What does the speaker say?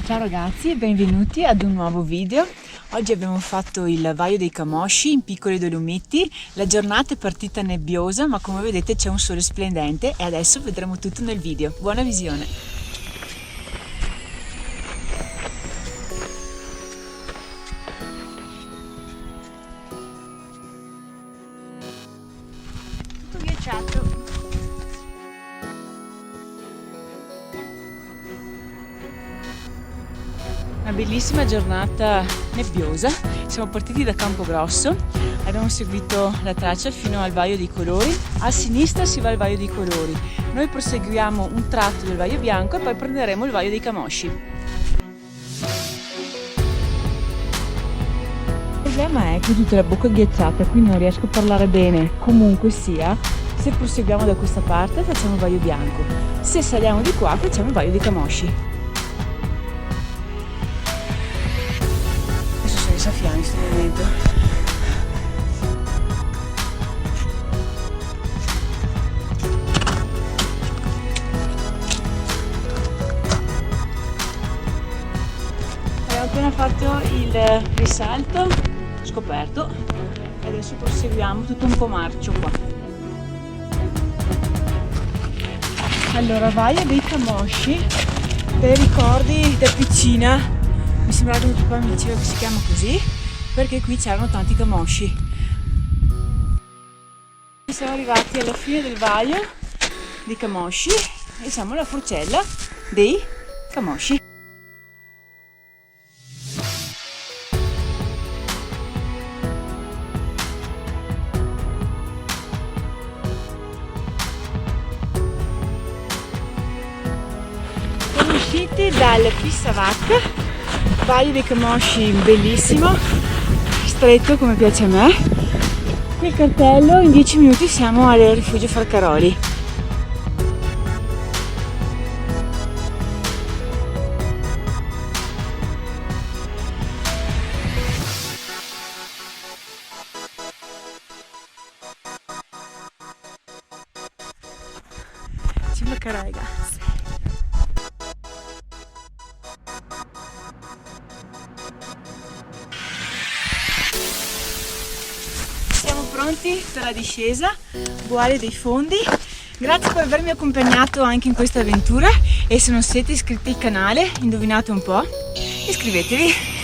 Ciao ragazzi e benvenuti ad un nuovo video. Oggi abbiamo fatto il Vaio dei Camosci in piccoli Dolomitti. La giornata è partita nebbiosa, ma come vedete c'è un sole splendente e adesso vedremo tutto nel video. Buona visione! Tutto ghiacciato. Una bellissima giornata nebbiosa, siamo partiti da Campogrosso, abbiamo seguito la traccia fino al Vaio dei Colori, a sinistra si va al Vaio dei Colori, noi proseguiamo un tratto del Vaio Bianco e poi prenderemo il Vaio dei Camosci. Il problema è che ho tutta la bocca ghiacciata, quindi non riesco a parlare bene. Comunque sia, se proseguiamo da questa parte facciamo il Vaio Bianco, se saliamo di qua facciamo il Vaio dei Camosci. Fiamme in questo momento. Abbiamo appena fatto il risalto scoperto e adesso proseguiamo tutto un po' marcio qua. Allora, Vaio dei Camosci, per ricordi da piccina. Mi sembrava che mio papà mi diceva che si chiama così perché qui c'erano tanti camosci. Siamo arrivati alla fine del Vaio dei Camosci e siamo alla forcella dei Camosci. Siamo usciti dal Pissavac. Vaio dei Camosci bellissimo, stretto come piace a me. Qui il cartello, in 10 minuti siamo al rifugio Farcaroli. Ci mancherà ragazzi. Pronti per la discesa, Boale dei Fondi. Grazie per avermi accompagnato anche in questa avventura e se non siete iscritti al canale, indovinate un po', iscrivetevi.